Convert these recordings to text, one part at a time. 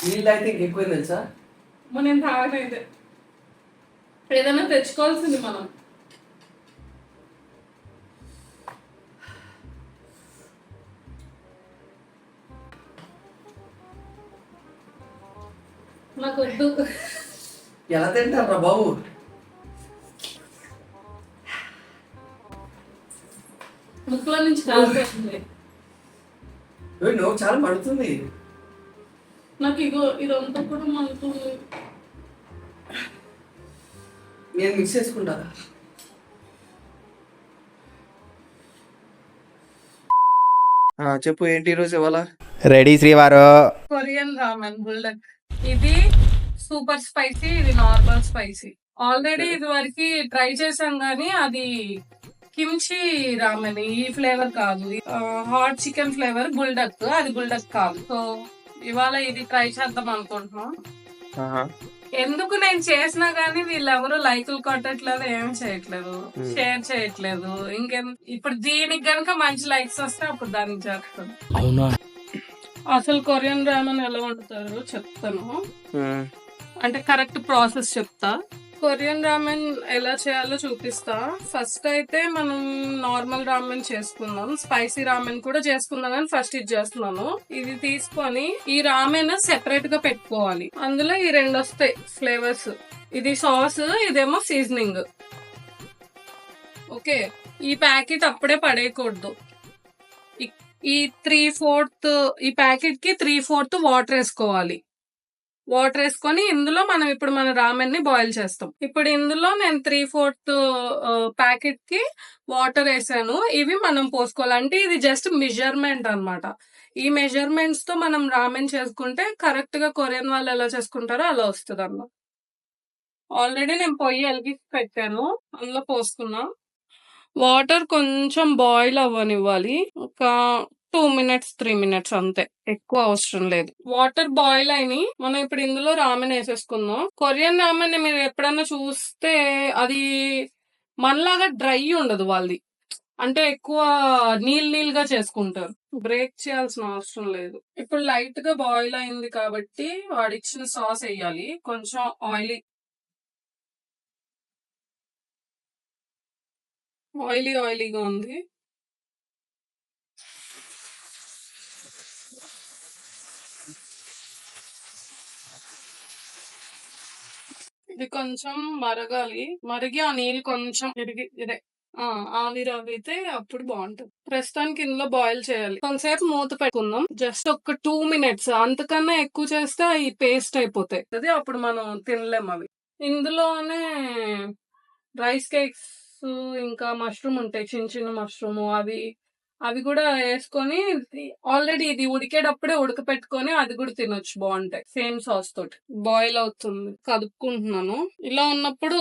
నీళ్ళు అయితే ఎక్కువ తెలుసా? నేను తాగనైతే ఏదైనా తెచ్చుకోవాల్సింది మనం. నాకు వద్దు. ఎలా తింటారా బాబు? ముక్కులో నుంచి కాలిపోతుంది. నువ్వు చాలా పడుతుంది. నాకు ఇగో ఇదంతా కూడా మండుతుంది. నేను మిక్స్ చేసుకుంటా. చెప్పు ఏంటి ఈరోజు ఇవాళ? రెడీ శ్రీవారు. Korean ramen Buldak. ఇది సూపర్ స్పైసీ, ఇది నార్మల్ స్పైసీ. ఆల్రెడీ ఇది వరకు ట్రై చేసాం కానీ అది కిమ్చి రామెన్, ఈ ఫ్లేవర్ కాదు. హాట్ చికెన్ ఫ్లేవర్ బుల్డక్, అది బుల్డక్ కాదు. సో ఇవాళ ఇది ట్రై చేద్దాం అనుకుంటున్నాం. ఎందుకు నేను చేసినా గానీ వీళ్ళెవరు లైకులు కొట్టట్లేదు, ఏం చేయట్లేదు, షేర్ చేయట్లేదు. ఇప్పుడు దీనికి గనుక మంచి లైక్స్ వస్తే అప్పుడు దానికి చేస్తాను. అవునా? అసలు కొరియన్ రామన్ ఎలా వండుతారో చెప్తాను. అంటే కరెక్ట్ ప్రాసెస్ చెప్తా. కొరియన్ రామెన్ ఎలా చేయాలో చూపిస్తా. ఫస్ట్ అయితే మనం నార్మల్ రామెన్ చేసుకుందాం, స్పైసీ రామెన్ కూడా చేసుకుందాం, కానీ ఫస్ట్ ఇది చేస్తున్నాను. ఇది తీసుకొని ఈ రామెన్ సెపరేట్ గా పెట్టుకోవాలి. అందులో ఈ రెండు వస్తాయి ఫ్లేవర్స్. ఇది సాస్, ఇదేమో సీజనింగ్. ఓకే, ఈ ప్యాకెట్ అప్పుడే పడేయకూడదు. ఈ 3/4 ఈ ప్యాకెట్ కి 3/4 వాటర్ వేసుకోవాలి. వాటర్ వేసుకొని ఇందులో మనం ఇప్పుడు మన రామెన్ ని బాయిల్ చేస్తాం. ఇప్పుడు ఇందులో నేను 3/4 ప్యాకెట్ కి వాటర్ వేసాను. ఇవి మనం పోసుకోవాలి. అంటే ఇది జస్ట్ మెజర్మెంట్ అన్నమాట. ఈ మెజర్మెంట్స్ తో మనం రామెన్ చేసుకుంటే కరెక్ట్ గా కొరియన్ వాళ్ళు ఎలా చేసుకుంటారో అలా వస్తుంది అన్నమాట. ఆల్రెడీ నేను పొయ్యి వెలిగించి పెట్టాను, అందులో పోసుకున్నా. వాటర్ కొంచెం బాయిల్ అవ్వనివ్వాలి, ఒక 2 minutes 3 minutes అంతే, ఎక్కువ అవసరం లేదు. వాటర్ బాయిల్ అయినాయి. మనం ఇప్పుడు ఇందులో రామెన్ వేసేసుకుందాం. కొరియన్ రామెన్ మీరు ఎప్పుడన్నా చూస్తే అది మనలాగా డ్రై ఉండదు వాళ్ళది. అంటే ఎక్కువ నీళ్ళగా చేసుకుంటారు. బ్రేక్ చేయాల్సిన అవసరం లేదు. ఇప్పుడు లైట్ గా బాయిల్ అయింది కాబట్టి వాడిచ్చిన సాస్ వేయాలి. కొంచెం ఆయిలీగా ఉంది. ఇది కొంచెం మరగాలి. మరిగి ఆ నీళ్ళు కొంచెం ఆవిరైతే అప్పుడు బాగుంటుంది. ప్రస్తుతానికి ఇందులో బాయిల్ చేయాలి. కొంతసేపు మూత పెట్టుకుందాం, జస్ట్ ఒక 2 minutes. అంతకన్నా ఎక్కువ చేస్తే అవి పేస్ట్ అయిపోతాయి, అది అప్పుడు మనం తినలేము అవి. ఇందులోనే రైస్ కేక్స్ ఇంకా మష్రూమ్ ఉంటాయి, చిన్న చిన్న మష్రూమ్, అవి కూడా వేసుకొని ఆల్రెడీ ఇది ఉడికేటప్పుడే ఉడకపెట్టుకొని అది కూడా తినొచ్చు, బాగుంటాయి. సేమ్ సాస్ తోటి బాయిల్ అవుతుంది, కదుపుకుంటున్నాను. ఇలా ఉన్నప్పుడు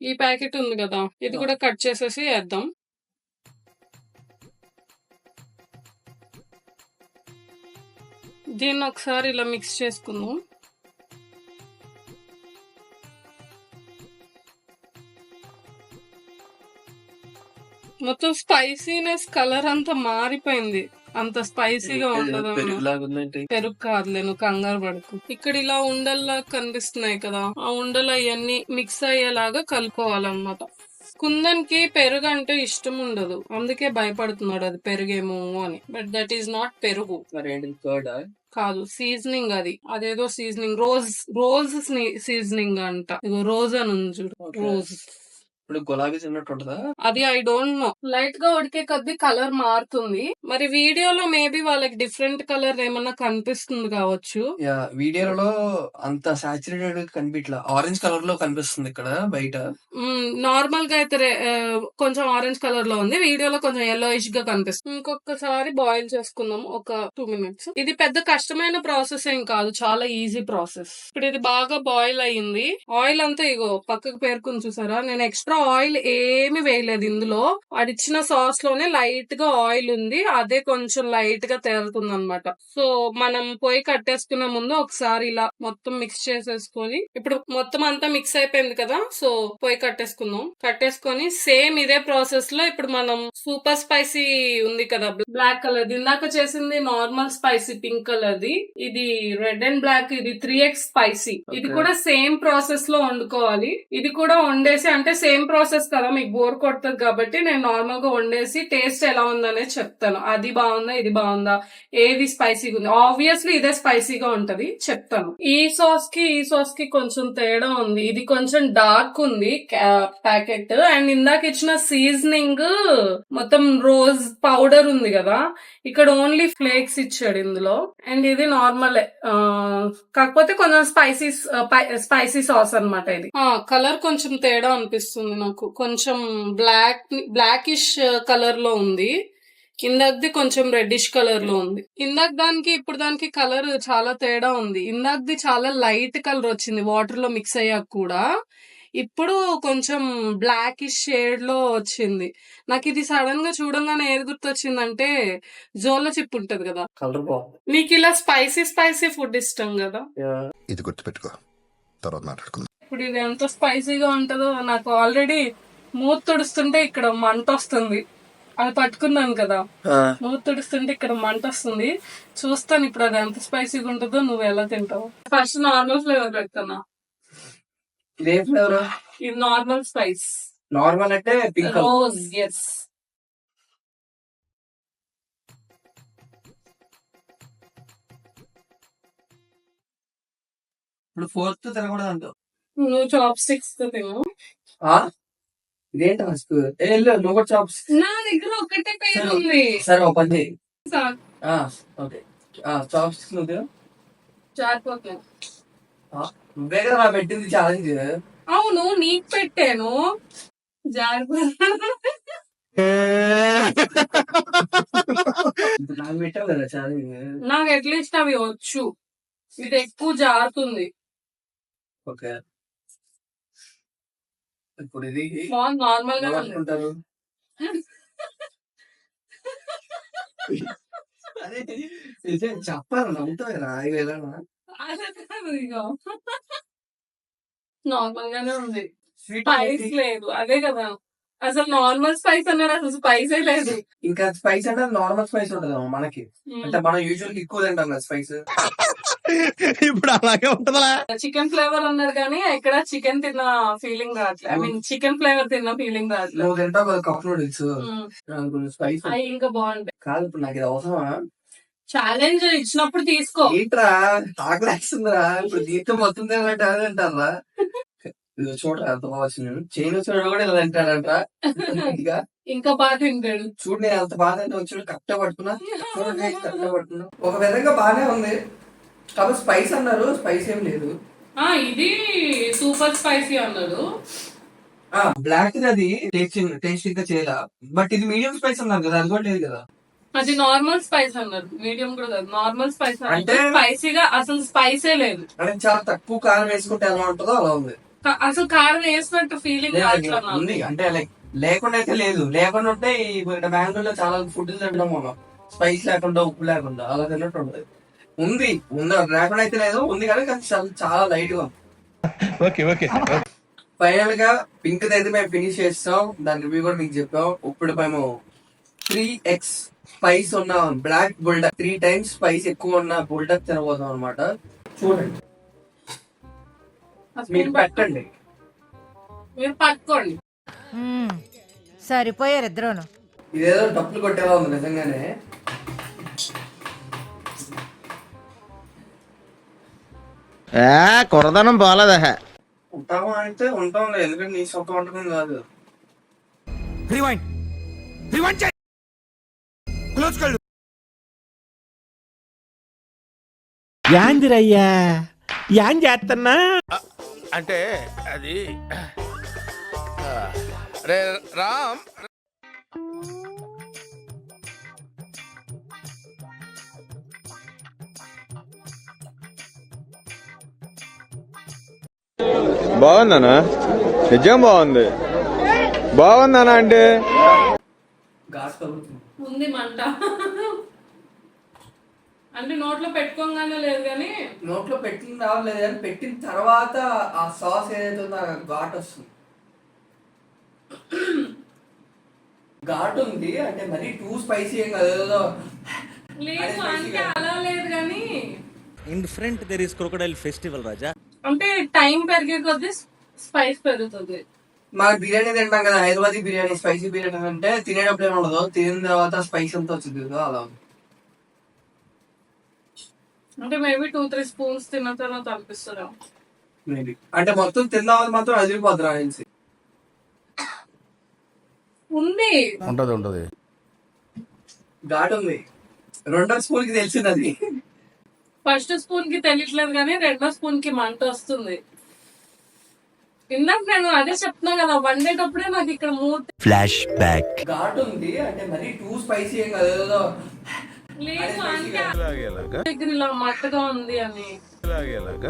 ఈ ప్యాకెట్ ఉంది కదా, ఇది కూడా కట్ చేసేసి వేద్దాం. దీన్ని ఒకసారి ఇలా మిక్స్ చేసుకుందాం. మొత్తం స్పైసీనెస్ కలర్ అంతా మారిపోయింది, అంత స్పైసీగా ఉండదు. పెరుగు కాదులే, నువ్వు కంగారు పడుకు. ఇక్కడ ఇలా ఉండల్లా కనిపిస్తున్నాయి కదా, ఆ ఉండలు అవన్నీ మిక్స్ అయ్యేలాగా కలుపుకోవాలన్నమాట. కుందన్కి పెరుగు అంటే ఇష్టం ఉండదు, అందుకే భయపడుతున్నాడు అది పెరుగేమో అని. బట్ దట్ ఈస్ నాట్ పెరుగు, కాదు, సీజనింగ్. అదేదో సీజనింగ్, రోజ్ సీజనింగ్ అంట. ఇగో రోజ్ అని ఉంది చూడు, రోజ్. ఇప్పుడు గులాబీ తిన్నట్టు ఉంటుందా? అది ఐ డోంట్ నో. లైట్ గా ఉడికే కొద్ది కలర్ మారుతుంది. మరి వీడియోలో మేబీ వాళ్ళకి డిఫరెంట్ కలర్ ఏమన్నా కనిపిస్తుంది కావచ్చు. వీడియోలో అంత సాచురేటెడ్ కనిపించలా, ఆరెంజ్ కలర్ లో కనిపిస్తుంది ఇక్కడ బయట. నార్మల్ గా అయితే కొంచెం ఆరెంజ్ కలర్ లో ఉంది, వీడియోలో కొంచెం yellowish గా కనిపిస్తుంది. ఇంకొకసారి బాయిల్ చేసుకుందాం ఒక 2 minutes. ఇది పెద్ద కష్టమైన ప్రాసెస్ ఏం కాదు, చాలా ఈజీ ప్రాసెస్. ఇప్పుడు ఇది బాగా బాయిల్ అయ్యింది. ఆయిల్ అంతా ఇగో పక్కకు పేరుకుని చూసారా, నేను ఎక్స్ట్రా ఆయిల్ ఏమి వేయలేదు ఇందులో. వాడిచ్చిన సాస్ లోనే లైట్ గా ఆయిల్ ఉంది, అదే కొంచెం లైట్ గా తేలుతుంది అనమాట. సో మనం పొయ్యి కట్టేసుకునే ముందు ఒకసారి ఇలా మొత్తం మిక్స్ చేసేసుకొని, ఇప్పుడు మొత్తం అంతా మిక్స్ అయిపోయింది కదా, సో పొయ్యి కట్టేసుకుందాం. కట్టేసుకొని సేమ్ ఇదే ప్రాసెస్ లో ఇప్పుడు మనం సూపర్ స్పైసీ ఉంది కదా బ్లాక్ కలర్, ఇందాక చేసింది normal spicy pink colour the, ఇది రెడ్ అండ్ బ్లాక్, ఇది 3x స్పైసీ. ఇది కూడా సేమ్ ప్రాసెస్ లో వండుకోవాలి. ఇది కూడా వండేసి, అంటే సేమ్ ప్రాసెస్ కదా, మీకు బోర్ కొడుతుంది కాబట్టి నేను నార్మల్ గా వండేసి టేస్ట్ ఎలా ఉందనేది చెప్తాను. అది బాగుందా, ఇది బాగుందా, ఏది స్పైసీగా ఉంది. ఆబ్వియస్లీ ఇదే స్పైసీగా ఉంటది, చెప్తాను. ఈ సాస్ కి కొంచెం తేడా ఉంది. ఇది కొంచెం డార్క్ ఉంది ప్యాకెట్, అండ్ ఇందాక ఇచ్చిన సీజనింగ్ మొత్తం రోజ్ పౌడర్ ఉంది కదా, ఇక్కడ ఓన్లీ ఫ్లేక్స్ ఇచ్చాడు ఇందులో. అండ్ ఇది నార్మల్, కాకపోతే కొంచెం స్పైసీ సాస్ అన్నమాట. ఇది కలర్ కొంచెం తేడా అనిపిస్తుంది నాకు, కొంచెం బ్లాకిష్ కలర్ లో ఉంది. ఇందాకది కొంచెం రెడ్డిష్ కలర్ లో ఉంది. ఇందాక దానికి ఇప్పుడు దానికి కలర్ చాలా తేడా ఉంది. ఇందాకది చాలా లైట్ కలర్ వచ్చింది వాటర్ లో మిక్స్ అయ్యాక కూడా, ఇప్పుడు కొంచెం బ్లాకిష్ షేడ్ లో వచ్చింది. నాకు ఇది సడన్ గా చూడంగానే ఏది గుర్తొచ్చిందంటే జోలో చిప్ ఉంటది కదా. కలర్ బాగుంది. నీకు ఇలా స్పైసీ ఫుడ్ ఇష్టం కదా, ఇది గుర్తుపెట్టుకో, తర్వాత మాట్లాడుకుందాం. ఇప్పుడు ఇది ఎంత స్పైసీగా ఉంటుందో నాకు ఆల్రెడీ మూత తుడుస్తుంటే ఇక్కడ మంట వస్తుంది. అది పట్టుకున్నాను కదా, మూత తుడుస్తుంటే ఇక్కడ మంట వస్తుంది. చూస్తాను ఇప్పుడు అది ఎంత స్పైసీగా ఉంటుందో, నువ్వు ఎలా తింటావు. ఫస్ట్ నార్మల్ ఫ్లేవర్ పెడతానా. ఇదే ఫ్లేవర్? ఇది నార్మల్ స్పైస్. నార్మల్ అంటే పింక్ రోజ్, ఎస్. ఇప్పుడు 4th తినకూడదు అంటావు. నువ్వు చాప్ స్టిక్స్ తో తిను. ఇదేంటి ఫస్ట్ నువ్వు కూడా చాప్స్? నా దగ్గర ఒకటే పేరు ఉంది. సరే ఓ పని చేయి. సార్, ఓకే చాప్స్ నువ్వు తిను. జారిపోతుంది. నువ్వే కదా నా పెట్టింది ఛాలెంజ్. అవును, నీకు పెట్టాను. నాకు పెట్టావు కదా ఛాలెంజ్. నాకు అట్లీస్ట్ అవి వచ్చు, ఇది ఎక్కువ జారుతుంది. ఓకే, ఇప్పుడు ఇది నార్మల్ గా అనుకుంటారు. అదే చెప్పాలి, నమ్ముతావు రా. నార్మల్ గానే ఉంది, స్పైస్ లేదు. అదే కదా, అసలు నార్మల్ స్పైస్ అన్నారు, అసలు స్పైసే లేదు. ఇంకా స్పైస్ అంటే నార్మల్ స్పైస్ ఉంటది మనకి, అంటే మనం యూజువల్ ఎక్కువ తింటాం కదా స్పైస్. ఇప్పుడు అలాగే ఉంటదా? చికెన్ ఫ్లేవర్ అన్నారు కానీ ఇక్కడ చికెన్ తిన్న ఫీలింగ్ రావట్లేదు. ఐ మీన్ చికెన్ ఫ్లేవర్ తిన్న ఫీలింగ్ రావట్లేదు. నువ్వు తింటావు కదా కప్ నూడిల్స్, స్పైస్ అవి ఇంకా బాగుంటాయి. కాదు ఇప్పుడు నాకు ఇది అవసరమా? ఛాలెంజ్ ఇచ్చినప్పుడు తీసుకో. ఏంట్రా తాకలేస్తుందిరా, ఇప్పుడు దీంతో మొత్తం తినట్టు అదే అంటారా? చూడరా ఎంత బాగా వచ్చింది. చైన్ వచ్చాడు కూడా ఇలా తింటాడంట. ఇంకా బాగా తింటాడు. చూడు నేను అంత బాగా అంటే వచ్చాడు, కరెక్ట్ పట్టుకున్నా. కరెక్ట్ పట్టుకున్నా, ఒక విధంగా బాగానే ఉంది. కాబట్టి స్పైస్ అన్నారు, స్పైస్ ఏం లేదు. ఇది సూపర్ స్పైసీ అన్నారు. బ్లాక్ అది టేస్టింగ్ గా చేయాల, బట్ ఇది మీడియం స్పైస్ అన్నారు కదా, అది కూడా లేదు కదా. అది నార్మల్ స్పైస్ అన్నారు, మీడియం కూడా కాదు, నార్మల్ స్పైస్. అంటే స్పైసీగా అసలు స్పైసే లేదు. అంటే చాలా తక్కువ కారం వేసుకుంటే ఎలా ఉంటుందో అలా ఉంది. అసలు కారం వేసినట్టు ఫీలింగ్ ఉంది, అంటే లైక్ లేకుండా అయితే లేదు. లేకుండా ఉంటే బెంగళూరులో చాలా ఫుడ్ తినడం మనం స్పైస్ లేకుండా, ఉప్పు లేకుండా అలా తిన్నట్టు ఉంటుంది. ఉంది లేకుండా అయితే లేదు, ఉంది కానీ చాలా లైట్ గా. ఫైనల్ గా పింక్ అయితే మేము ఫినిష్ చేస్తాం, దాని రివ్యూ కూడా మీకు చెప్పాం. ఇప్పుడు మేము 3x స్పైస్ ఉన్న బ్లాక్ బుల్డక్, 3 times స్పైస్ ఎక్కువ ఉన్న బుల్డక్ తినబోతాం అనమాట. చూడండి, మీరు పెట్టండి, మీరు పట్టుకోండి. సరిపోయారు ఇద్దరును. ఇదేదో డప్పులు కొట్టేలా ఉంది నిజంగానే. కొరదనం బాలేదా? ఉంటామా అంటే ఉంటాం, ఎందుకంటే నీ సొంత వంటకం కాదు. యాందిరయ్యా యాన్ చేస్తున్నా అంటే అది రే రామ్. బాగుందనా? నిజం బాగుంది. బాగుందనా అంటే గాస్ కలుగుతుంది. ఉంది మంట. అంటే నోట్లో పెట్టుకోగానే లేదు కానీ నోట్లో పెట్టిన రావలేదు కానీ పెట్టిన తర్వాత ఆ సాస్ ఏదైతే ఉందో ఆ ఘాట్ వస్తుంది. ఘాట్ ఉంది అంటే మరీ టూ స్పైసీ ఏం కాదు, ఏదో లేదు అంటే అలా లేదు కానీ in front there is crocodile festival Raja. అంటే టైం పెరిగే కొద్దీ స్పైస్ పెరుగుతుంది. మన బిర్యానీ తింటాం కదా, హైదరాబాదీ బిర్యానీ, స్పైసీ బిర్యానీ అంటే తినేటప్పుడు ఏమి ఉండదు, తినిన తర్వాత స్పైస్ అంతా వచ్చింది కదా, అలా ఉంది. అంటే మేబీ 2-3 స్పూన్స్ తిన్న తర్వాత అనిపిస్తుందా మేబీ అంటే మొత్తం తిందామని మాత్రం అదిరిపోద్దు రాయల్సి ఉంది. ఉంటది ఘాట్ ఉంది. 2వ స్పూన్ కి తెలిసింది అది. ఫస్ట్ స్పూన్ కి తెలియట్లేదు కానీ 2వ స్పూన్ కి మంట వస్తుంది. ఇందాక నేను అదే చెప్తున్నా కదా, వండేటప్పుడే నాకు ఇక్కడ ఫ్లాష్ బ్యాక్. ఘాట్ ఉంది అంటే మరీ టూ స్పైసీ ఏం కాదు, ఏదో లేదు అంటే దగ్గర ఇలా మట్టగా ఉంది అని,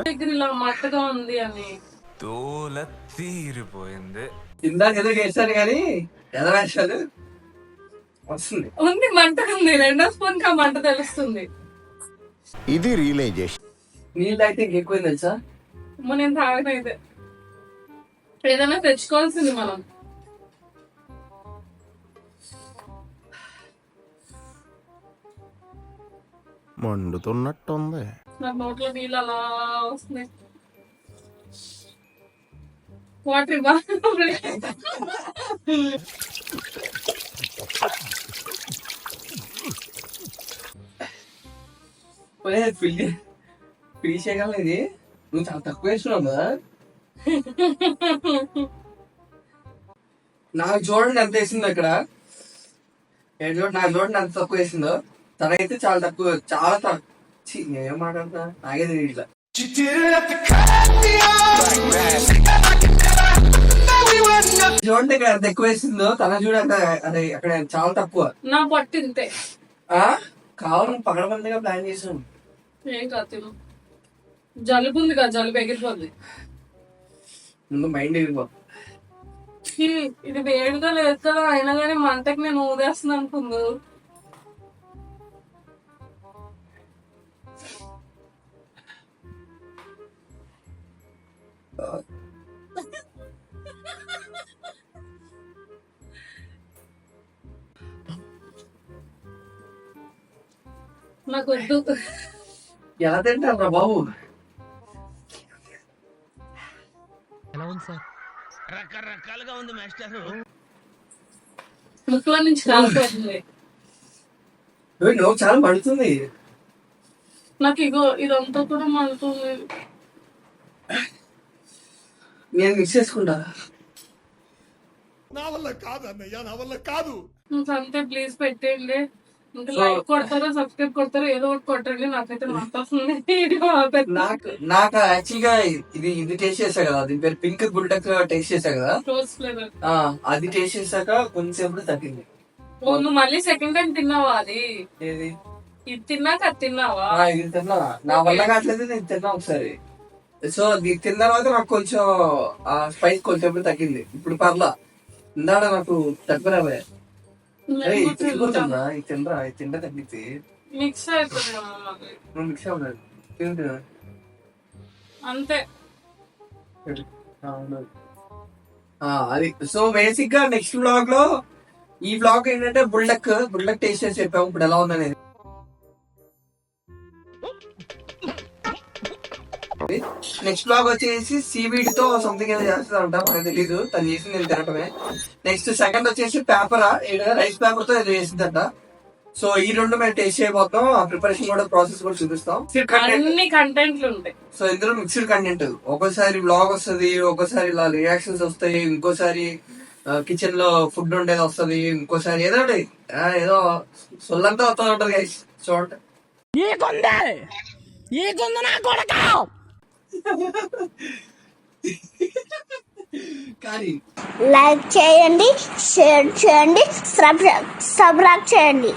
దగ్గర ఇలా మట్టగా ఉంది అని. తోల తీరిపోయింది. ఇందాక ఏదో చేశాను కానీ ఎలా వేసాడు వస్తుంది. ఉంది మంట ఉంది. 2వ స్పూన్ కి ఆ మంట తెలుస్తుంది. ఇది రియలైజేషన్. నీళ్ళు అయితే ఇంకెక్కువ తెలుసా. నేను తాగనైతే ఏదైనా తెచ్చుకోవాల్సింది మనం. మండుతున్నట్టుంది. నాకు నోట్లో నీళ్ళు అలా వస్తున్నాయి. వాటర్ ఇవ్వ. ఫినిష్ చేయగలను. ఇది నువ్వు చాలా తక్కువ వేస్తున్నావు కదా. నాకు చూడండి ఎంత వేసిందో ఇక్కడ. నాకు చూడండి ఎంత తక్కువ వేసిందో. తనైతే చాలా తక్కువ, చాలా తక్కువ. ఏం మాట్లాడుతా నాకే తెలియదు ఇట్లా. చూడండి ఇక్కడ ఎంత ఎక్కువ వేసిందో, తన చూడండి అదే అక్కడ చాలా తక్కువ. నా పట్టు ఇంతే. కావాలి పగడబందిగా ప్లాన్ చేసాం. ఏం కాదు తిను. జలుబు ఉంది కదా, జలుబు ఎగిరిపోద్ది. ముందు మైండ్ ఎగిరిపోతుంది. ఇది వేడిగా లేదు కదా, అయినా కానీ మంటకి నేను ఊదేస్తున్నాను అనుకుంది. నాకు వద్దు. ఎలా తింటారా బాబు. రకరకాలుగా ఉంది మాస్టర్. ముక్కులో నుంచి కాలిపోతుంది. నువ్వు చాలా మండుతుంది. నాకు ఇగో ఇదంతా కూడా మండుతుంది. నేను మిక్స్ చేసుకుంటా. నా వల్ల కాదు అన్నయ్య, నా వల్ల కాదు. అంతే ప్లీజ్ పెట్టేయండి. ఇంకా లైక్ కొడతారో సబ్స్క్రైబ్ కొడతారో ఏదో ఒకటి కొట్టండి. నాకైతే నాకు యాక్చువల్ గా ఇది టేస్ట్ చేసా కదా, దీని పేరు పింక్ బుల్టెక్ టేస్ట్ చేసా కదా, రోజ్ ఫ్లేవర్. అది టేస్ట్ చేసాక కొంచెంసేపు తగ్గింది. నువ్వు మళ్ళీ సెకండ్ టైం తిన్నావా అది? ఏది ఇది తిన్నాక అది తిన్నావా? ఇది తిన్నా, నా వల్ల కావట్లేదు. నేను తిన్నా ఒకసారి. సో ఇది తిన్న తర్వాత నాకు కొంచెం ఆ స్పైస్ కొంచెం తగ్గింది. ఇప్పుడు పర్లా. ఇందాక నాకు తక్కువ. తిందా ఇది తినరా, ఇది తింటే తగ్గితే మిక్స్ అయిపోయింది. నువ్వు మిక్స్ అవ్వలేదు తింటు అంతే. అది సో బేసిక్ గా నెక్స్ట్ వ్లాగ్ లో, ఈ వ్లాగ్ ఏంటంటే బుల్డక్ టేస్ట్ చేసి చెప్పాము ఇప్పుడు ఎలా ఉందనేది. నెక్స్ట్ బ్లాగ్ వచ్చేసి సీవీడ్ తో సంథింగ్ ఏదో చేస్తుందంట, మనకు తెలీదు. తను చేసింది నేను తినటమే. నెక్స్ట్ సెకండ్ వచ్చేసి పేపర్, రైస్ పేపర్ తో ఏదో చేసిందంట. సో ఈ రెండు మేము టేస్ట్ చేయబోతాం. ఆ ప్రిపరేషన్ కూడా ప్రాసెస్ కూడా చూపిస్తాం. అన్ని కంటెంట్లు ఉంటాయి. సో ఇందులో మిక్స్డ్ కంటెంట్. ఒక్కోసారి బ్లాగ్ వస్తుంది, ఒక్కోసారి ఇలా రియాక్షన్స్ వస్తాయి, ఇంకోసారి కిచెన్ లో ఫుడ్ ఉండేది వస్తుంది, ఇంకోసారి ఏదో ఏదో సొల్లంతా వస్తూ ఉంటది గైస్. చూడండి కానీ లైక్ చేయండి, షేర్ చేయండి, సబ్స్క్రైబ్ చేయండి.